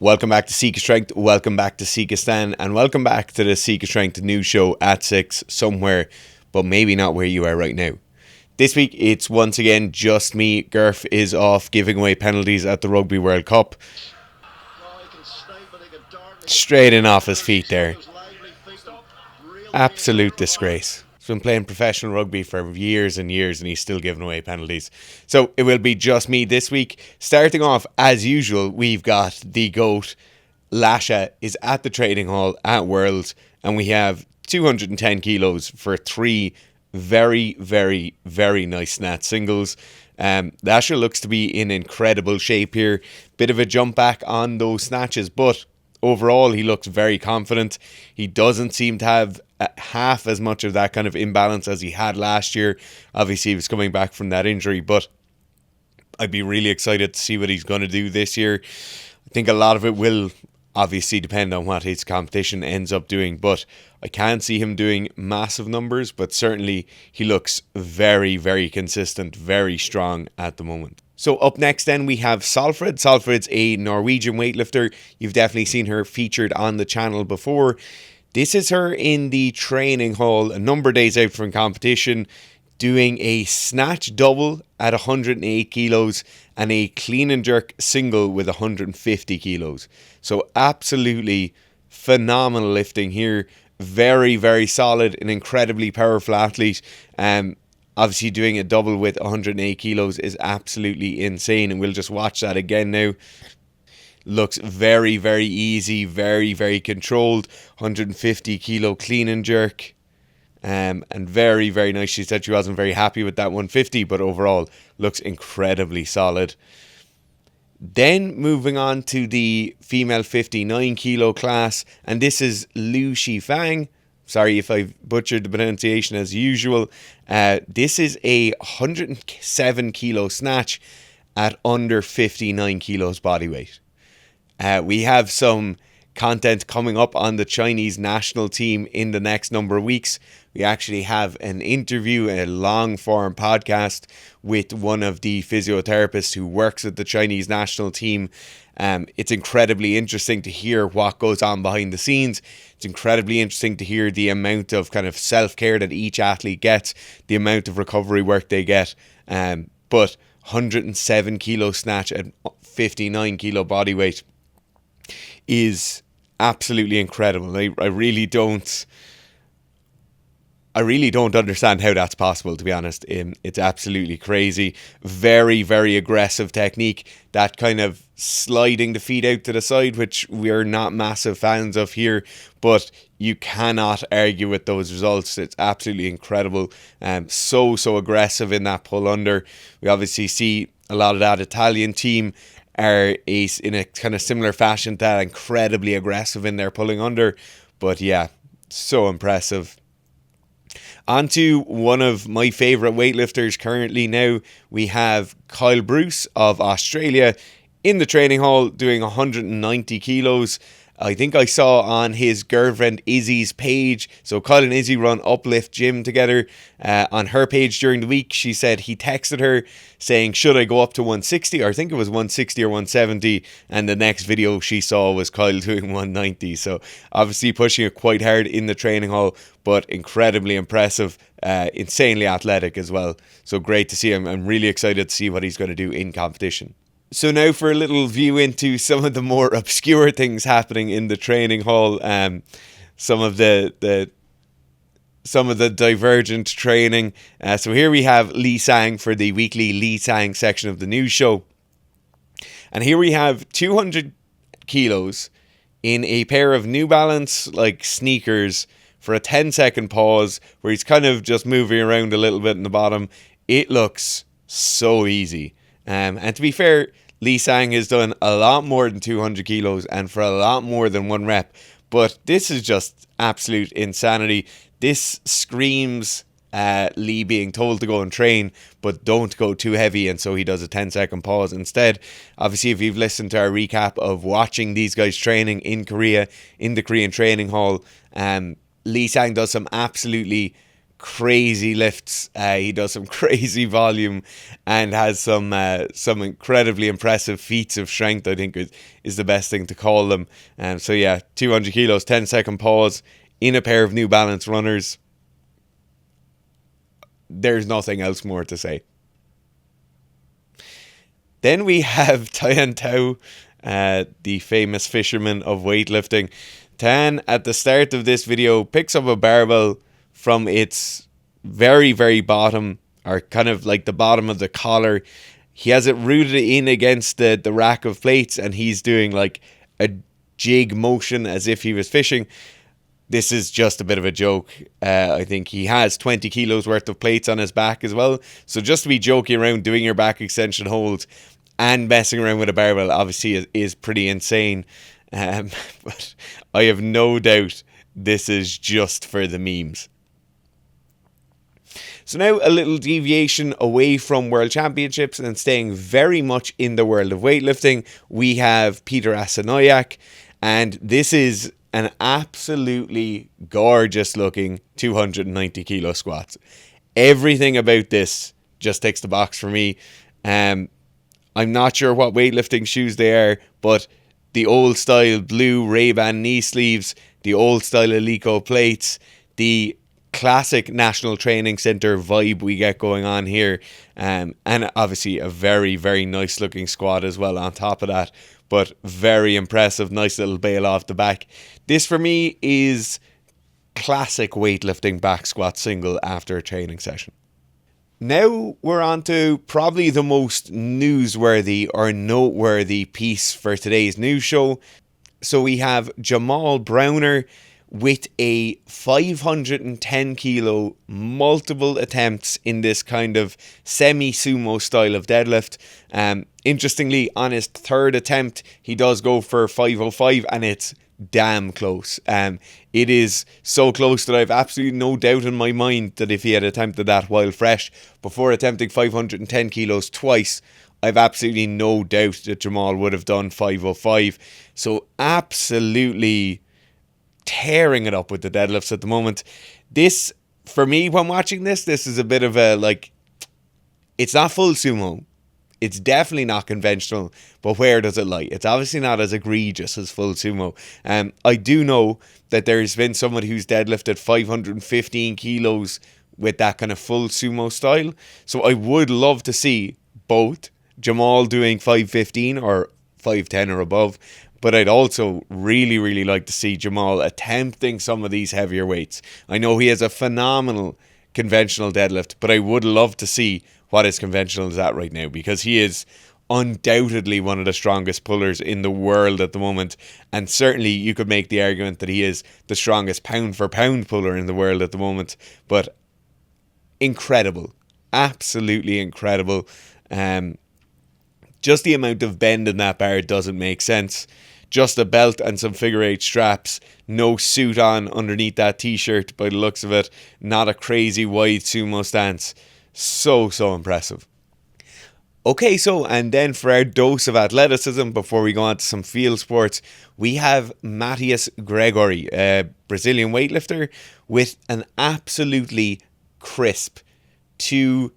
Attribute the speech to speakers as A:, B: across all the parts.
A: Welcome back to Sika Strength, welcome back to Sika Stan, and welcome back to the Sika Strength news show at 6, somewhere, but maybe not where you are right now. This week, it's once again just me. Gerf is off giving away penalties at the Rugby World Cup. Straight in off his feet there. Absolute disgrace. He's been playing professional rugby for years and years and he's still giving away penalties. So it will be just me this week. Starting off, as usual, we've got the GOAT. Lasha is at the training hall at Worlds and we have 210 kilos for 3 very, very, very nice snatch singles. Lasha looks to be in incredible shape here. Bit of a jump back on those snatches, but overall, he looks very confident. He doesn't seem to have half as much of that kind of imbalance as he had last year. Obviously, he was coming back from that injury, but I'd be really excited to see what he's going to do this year. I think a lot of it will obviously depend on what his competition ends up doing, but I can't see him doing massive numbers, but certainly he looks very, very consistent, very strong at the moment. So up next then we have Salford. Salford's a Norwegian weightlifter. You've definitely seen her featured on the channel before. This is her in the training hall a number of days out from competition, doing a snatch double at 108 kilos and a clean and jerk single with 150 kilos. So absolutely phenomenal lifting here. Very, very solid, an incredibly powerful athlete. Obviously doing a double with 108 kilos is absolutely insane, and we'll just watch that again now. Looks very, very easy, very, very controlled. 150 kilo clean and jerk. And very, very nice. She said she wasn't very happy with that 150, but overall looks incredibly solid. Then moving on to the female 59 kilo class, and this is Fang. Sorry if I butchered the pronunciation as usual. This is a 107 kilo snatch at under 59 kilos body weight. We have some content coming up on the Chinese national team in the next number of weeks. We actually have an interview, a long form podcast with one of the physiotherapists who works at the Chinese national team. It's incredibly interesting to hear what goes on behind the scenes. It's incredibly interesting to hear the amount of kind of self-care that each athlete gets, the amount of recovery work they get. But 107 kilo snatch at 59 kilo body weight is absolutely incredible. I really don't understand how that's possible, to be honest. It's absolutely crazy. Very, very aggressive technique. That kind of sliding the feet out to the side, which we're not massive fans of here, but you cannot argue with those results. It's absolutely incredible. So aggressive in that pull under. We obviously see a lot of that Italian team are in a kind of similar fashion, that incredibly aggressive in their pulling under. But yeah, so impressive. On to one of my favourite weightlifters currently now. We have Kyle Bruce of Australia in the training hall doing 190 kilos. I think I saw on his girlfriend Izzy's page. So Kyle and Izzy run Uplift Gym together. On her page during the week, she said he texted her saying, should I go up to 160? Or I think it was 160 or 170. And the next video she saw was Kyle doing 190. So obviously pushing it quite hard in the training hall, but incredibly impressive. Insanely athletic as well. So great to see him. I'm really excited to see what he's going to do in competition. So now for a little view into some of the more obscure things happening in the training hall. Some of the divergent training. So here we have Lee Sang for the weekly Lee Sang section of the news show. And here we have 200 kilos in a pair of New Balance like sneakers for a 10-second pause where he's kind of just moving around a little bit in the bottom. It looks so easy. And to be fair, Lee Sang has done a lot more than 200 kilos and for a lot more than one rep. But this is just absolute insanity. This screams Lee being told to go and train, but don't go too heavy. And so he does a 10-second pause instead. Obviously, if you've listened to our recap of watching these guys training in Korea, in the Korean training hall, Lee Sang does some absolutely crazy lifts. He does some crazy volume and has some incredibly impressive feats of strength, I think is the best thing to call them. So yeah, 200 kilos, 10-second pause in a pair of New Balance runners. There's nothing else more to say. Then we have Toyento, the famous fisherman of weightlifting. Tan, at the start of this video, picks up a barbell from its very, very bottom, or kind of like the bottom of the collar. He has it rooted in against the rack of plates, and he's doing like a jig motion as if he was fishing. This is just a bit of a joke. I think he has 20 kilos worth of plates on his back as well. So just to be joking around, doing your back extension holds and messing around with a barbell obviously is pretty insane. But I have no doubt this is just for the memes. So now a little deviation away from World Championships and staying very much in the world of weightlifting. We have Peter Asanoyak, and this is an absolutely gorgeous looking 290 kilo squats. Everything about this just ticks the box for me. I'm not sure what weightlifting shoes they are, but the old style blue Ray-Ban knee sleeves, the old style Alico plates, the classic National Training Centre vibe we get going on here, and obviously a very, very nice looking squat as well on top of that. But very impressive, nice little bail off the back. This for me is classic weightlifting back squat single after a training session. Now we're on to probably the most newsworthy or noteworthy piece for today's news show. So we have Jamal Browner with a 510 kilo, multiple attempts in this kind of semi-sumo style of deadlift. Interestingly, on his third attempt, he does go for 505, and it's damn close. It is so close that I've absolutely no doubt in my mind that if he had attempted that while fresh, before attempting 510 kilos twice, I've absolutely no doubt that Jamal would have done 505. So absolutely tearing it up with the deadlifts at the moment. This, for me, when watching this is a bit of a, like, it's not full sumo. It's definitely not conventional, but where does it lie? It's obviously not as egregious as full sumo. I do know that there's been somebody who's deadlifted 515 kilos with that kind of full sumo style. So I would love to see both Jamal doing 515 or 510 or above, but I'd also really, really like to see Jamal attempting some of these heavier weights. I know he has a phenomenal conventional deadlift, but I would love to see what his conventional is at right now, because he is undoubtedly one of the strongest pullers in the world at the moment, and certainly you could make the argument that he is the strongest pound for pound puller in the world at the moment. But incredible, absolutely incredible. Just the amount of bend in that bar doesn't make sense. Just a belt and some figure eight straps, no suit on underneath that t-shirt by the looks of it, not a crazy wide sumo stance. So impressive. Okay, so and then for our dose of athleticism before we go on to some field sports, we have Matthias Gregory, a Brazilian weightlifter with an absolutely crisp, two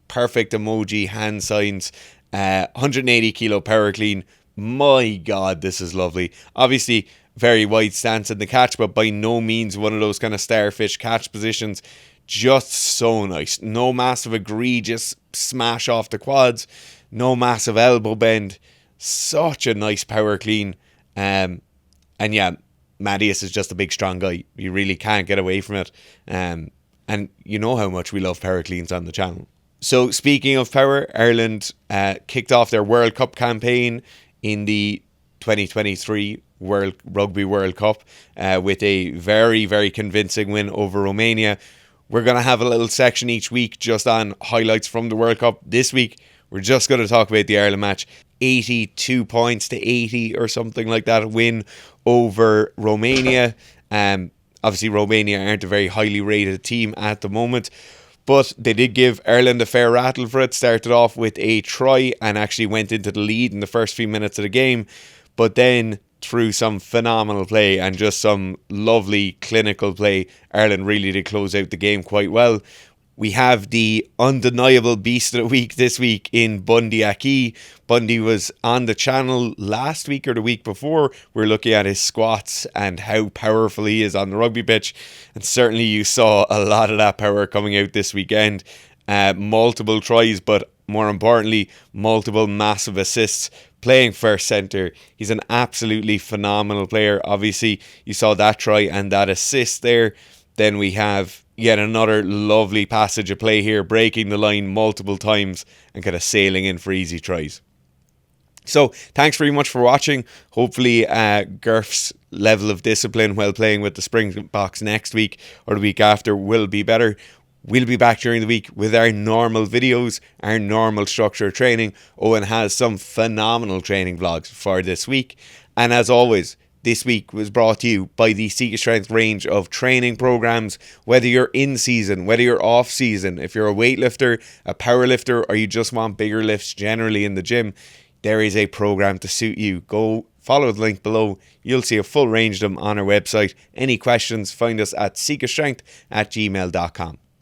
A: perfect emoji hand signs, 180 kilo power clean. My God, this is lovely. Obviously, very wide stance in the catch, but by no means one of those kind of starfish catch positions. Just so nice. No massive egregious smash off the quads. No massive elbow bend. Such a nice power clean. And yeah, Matthias is just a big strong guy. You really can't get away from it. And you know how much we love power cleans on the channel. So speaking of power, Ireland kicked off their World Cup campaign in the 2023 Rugby World Cup with a very, very convincing win over Romania. We're going to have a little section each week just on highlights from the World Cup. This week, we're just going to talk about the Ireland match. 82 points to 80 or something like that win over Romania. Obviously, Romania aren't a very highly rated team at the moment, but they did give Ireland a fair rattle for it. Started off with a try and actually went into the lead in the first few minutes of the game. But then through some phenomenal play and just some lovely clinical play. Ireland really did close out the game quite well. We have the undeniable beast of the week this week in Bundy Aki. Bundy was on the channel last week or the week before. We're looking at his squats and how powerful he is on the rugby pitch. And certainly you saw a lot of that power coming out this weekend. Multiple tries, but more importantly, multiple massive assists. Playing first centre. He's an absolutely phenomenal player. Obviously, you saw that try and that assist there. Then we have yet another lovely passage of play here, breaking the line multiple times and kind of sailing in for easy tries. So, thanks very much for watching. Hopefully, Gerf's level of discipline while playing with the Springboks next week or the week after will be better. We'll be back during the week with our normal videos, our normal structured training. Owen has some phenomenal training vlogs for this week. And as always, this week was brought to you by the Sika Strength range of training programs. Whether you're in season, whether you're off season, if you're a weightlifter, a powerlifter, or you just want bigger lifts generally in the gym, there is a program to suit you. Go follow the link below. You'll see a full range of them on our website. Any questions, find us at sikastrength@gmail.com.